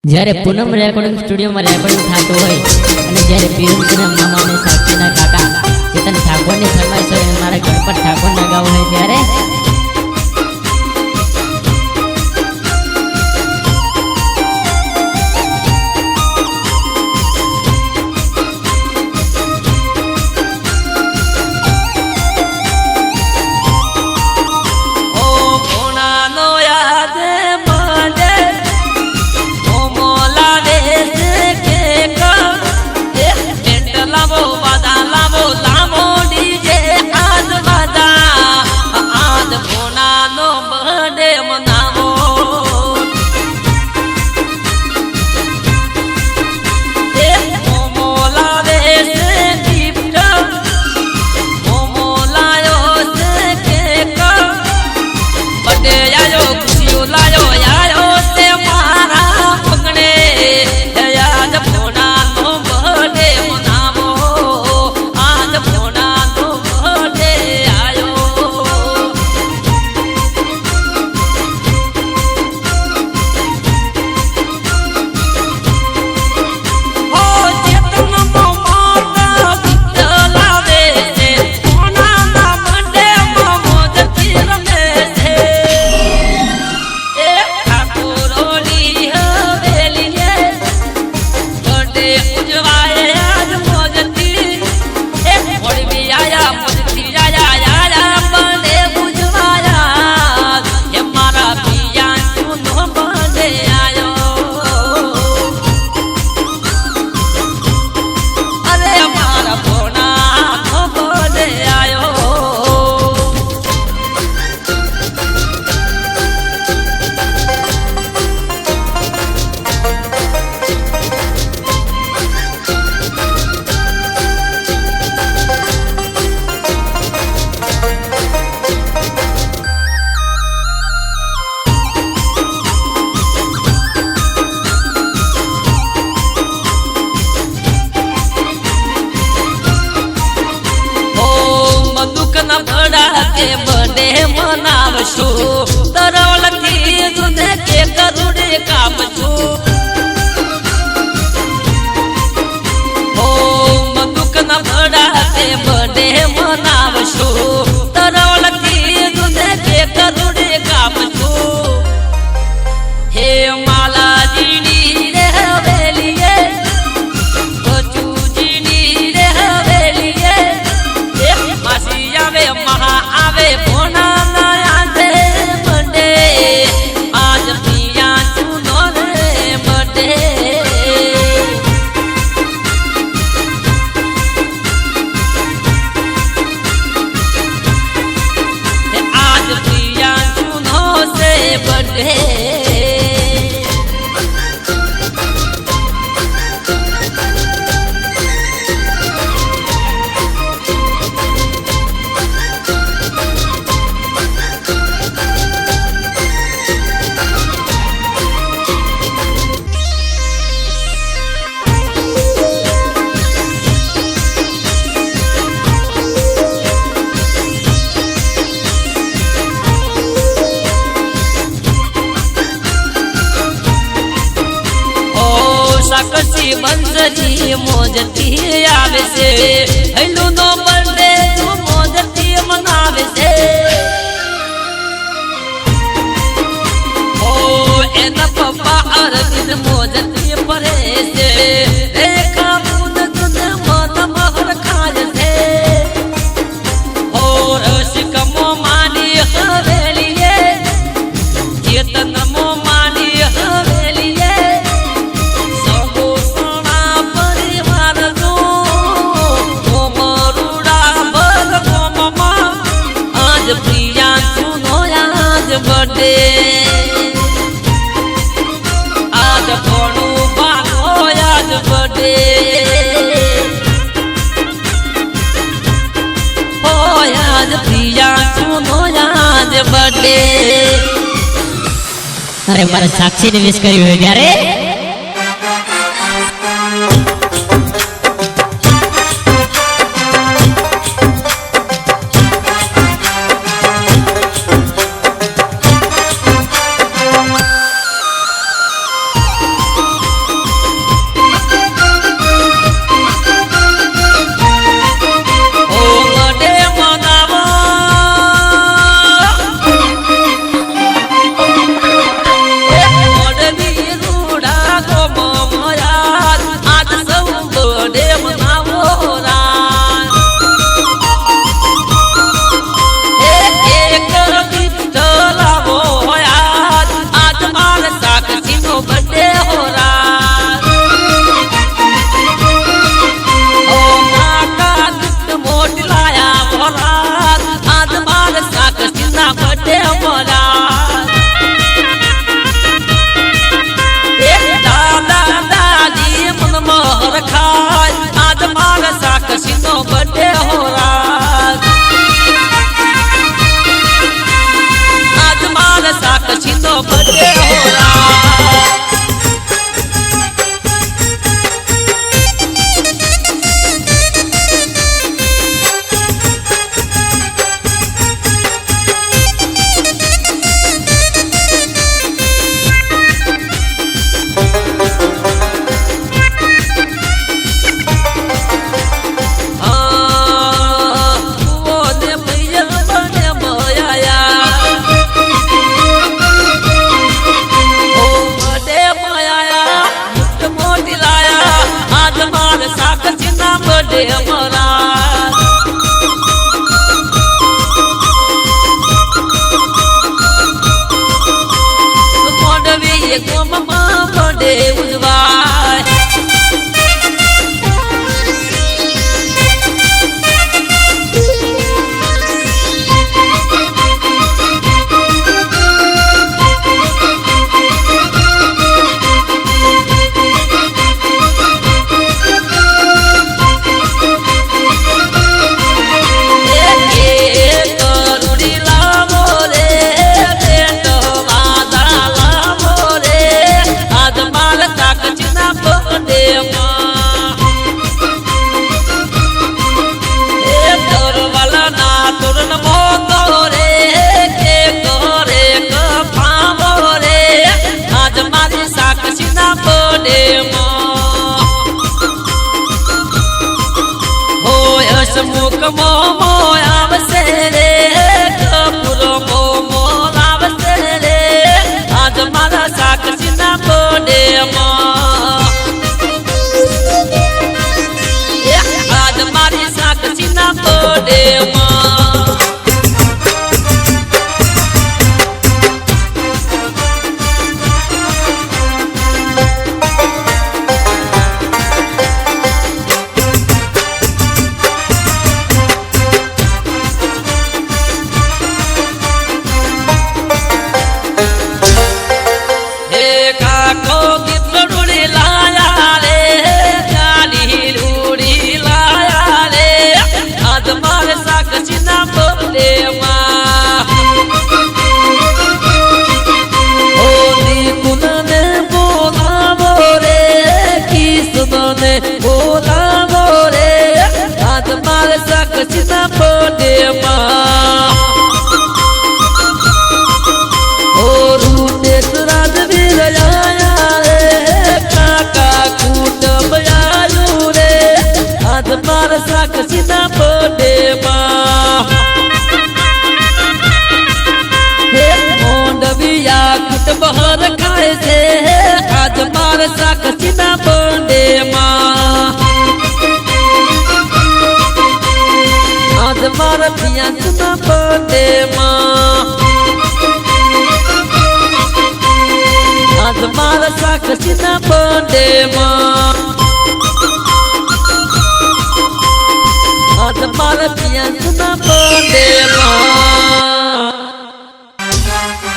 જ્યારે પૂનમ રેકોર્ડિંગ સ્ટુડિયોમાં રેકોર્ડિંગ થતું હોય અને જ્યારે પીરમજીના મામા અને સાક્ષીના કાકા ચેતન ઠાકોરની ફરમાઈશ હોય અને મારા ગણપત ઠાકોરના ગાવું હોય ત્યારે बड़े मनावशो तरवलती दूध के करुड़े कापशो ओ मधुक न बड़ा के बड़े मनावशो तरवलती दूध के करुड़े कापशो हे माला जीनी रे हवेलिए बचू जीनी रे हवेलिए मासी आवे महा आवे भोना नया दे बड़े आज पिया चुनो रे बड़े आज पिया चुनो से बड़े साकसी बंसजी मोजती आवे से हेलो नो बर्थडे जो मोजती मनावे से ओ एना पप्पा अरविंद मोजती परे से रेखा मुन तुन मन महर खाज से और रसिक मो मानी हवेलिए चेतन मो मानी हवेलिए प्रिया सुनो आज बड़े आज भोनू बाको आज बड़े ओ आज प्रिया सुनो आज बड़े अरे मारा साक्षी ने विश करी हुई यारे દશમુખ મોમો આવશે રે કપૂર મોમો આવશે રે આજ મારા સાક્ષીના બર્થડેમાં આજ મારી સાક્ષીના બર્થડેમાં બોલાવો રે આજ મારે સાક્ષીના બર્થડેમાં ઓ રૂદેશ રાજવીર આયા રે કાકા કુટુંબ આયું રે આજ મારે સાક્ષીના બર્થડેમાં મોંડવિયા કુટુંબ હર ખાય છે આજ મારે સાક્ષીના બર્થડેમાં આજ મારા પિયાસના બર્થડેમાં આજ મારા સાક્ષીના બર્થડેમાં આજ મારા પિયાસના બર્થડેમાં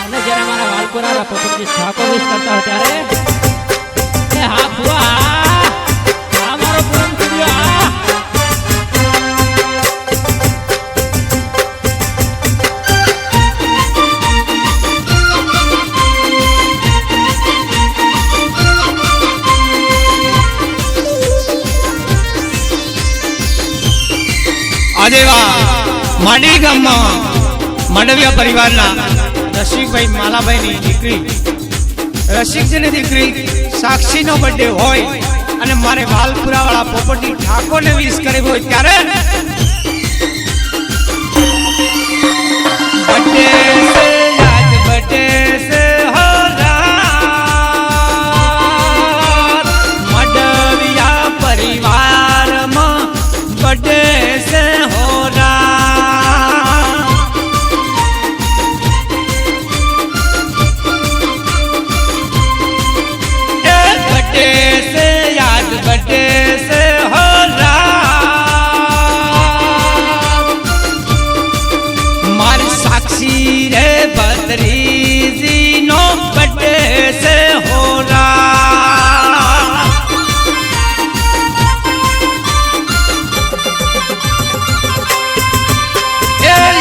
અને જ્યારે મારા વાલપુરા પોપટજી ઠાકોર વિશ કરતા હોય ત્યારે એ હા ફુવા આ મારો પૂરમ સ્ટુડિયો આજે માંડવી ગામમાં માંડવિયા પરિવારના રસિકભાઈ માલાભાઈની દીકરી રસિકજીની દીકરી સાક્ષીનો બર્થડે હોય અને મારે વાલપુરાવાળા પોપટજી ઠાકોરને વિશ કર્યો હોય ત્યારે બર્થડે સે આજ બર્થડે સે હો રાત માંડવિયા પરિવારમાં બર્થડે સે હો રાત बर्थडे से याद बर्थडे से हो रात मारी साक्षी रे बदरीजी नो बर्थडे से हो रात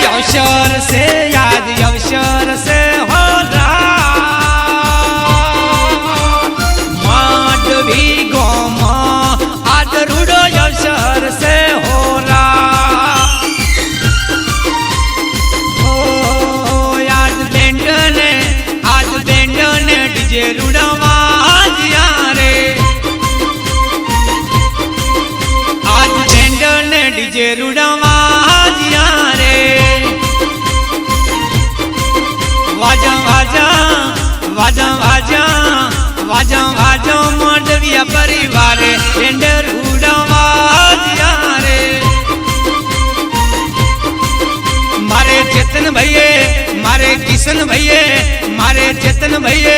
अवसर से याद अवसर से हो भी गोमा आज रूडो अवसर से हो रहा ओ आज बैंडन डीजे रूडवा रे आज बैंडन डीजे रूडवा रे वाजा वाजा वाजा वाजा वाजा वाजा માંડવિયા પરિવારે ટેન્ડર ઉડાવ્યા રે મારે ચેતન ભાઈએ મારે કિશન ભાઈએ મારે ચેતન ભાઈએ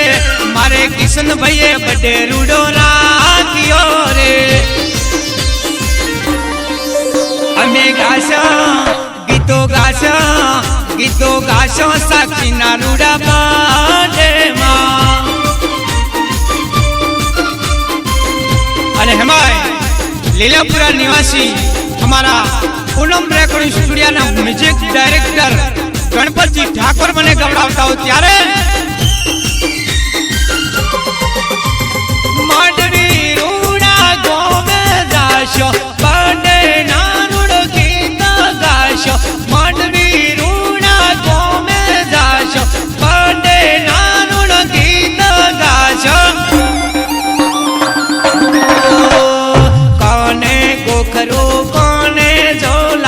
મારે કિશન ભાઈએ બર્થડે રૂડો રાખ્યો રે અમે ગીતો ગાશો સાક્ષીના રૂડા બર્થડેમાં અને હેમાય લીલાપુરા નિવાસી हमारा पूनम रेकॉर्डिंग स्टूडियो ना म्यूजिक डायरेक्टर गणपति ठाकुर મને ગવડાવતા હો ત્યારે માંડવી રૂડા ગોમે જાશો બને નાનુડ ગીત ગાશો માંડવી રૂડા ગોમે જાશો બને નાનુડ ગીત ગાશો કોને ગોખરો કોને જોલ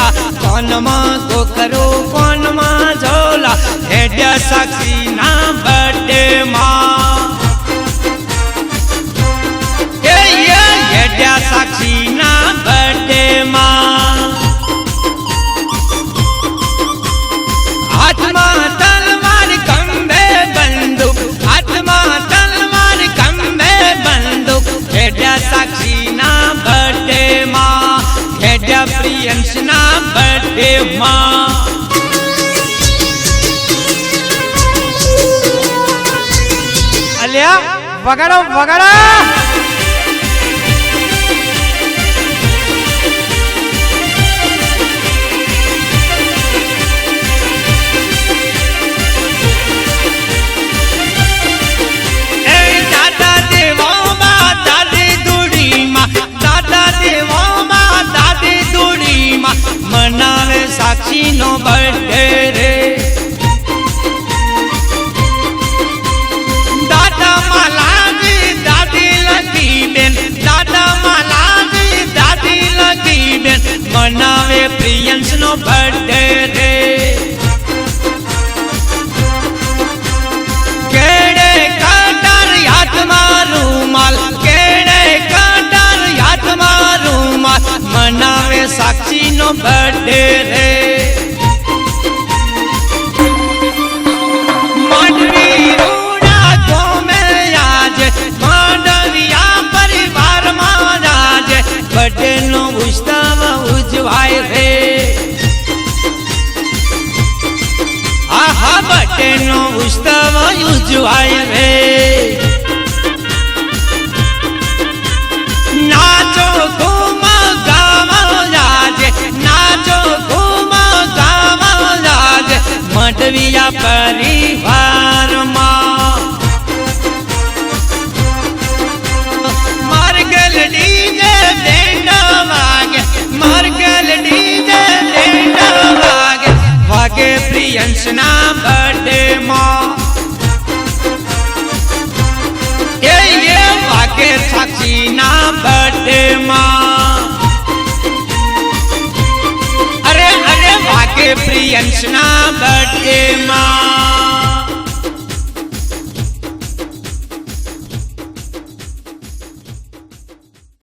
बर्थडे माँ। अलिया वगाड़ो वगाड़ो। मनावे साक्षी नो बर्थडे रे। दादा मालाजी दादी लगी बेन, दादा मालाजी दादी लगी बेन, मनावे प्रियंस नो बर्थडे रे। केड़े काटर याद मारू माल, केड़े काटर याद मारू माल, मनावे साक्षी नो बर्थडे रे। मांडवी रूड़ा घूमे आज, मांडविया परिवार महाराज, बर्थडे नो उत्सव उजवाय रे। आहा बर्थडे नो उत्सव उजवाय रे। नाचो घूमो गावो राज, नाचो घूमो गावो राज, मांडविया परिवार माँ। मारगल डीजे बैंड वागे, मारगल डीजे बैंड वागे, वागे प्रियंस ना बर्थडे माँ। ये वागे साक्षी ना बर्थडे माँ। अरे अरे वागे प्रियंस ना बर्थडे माँ।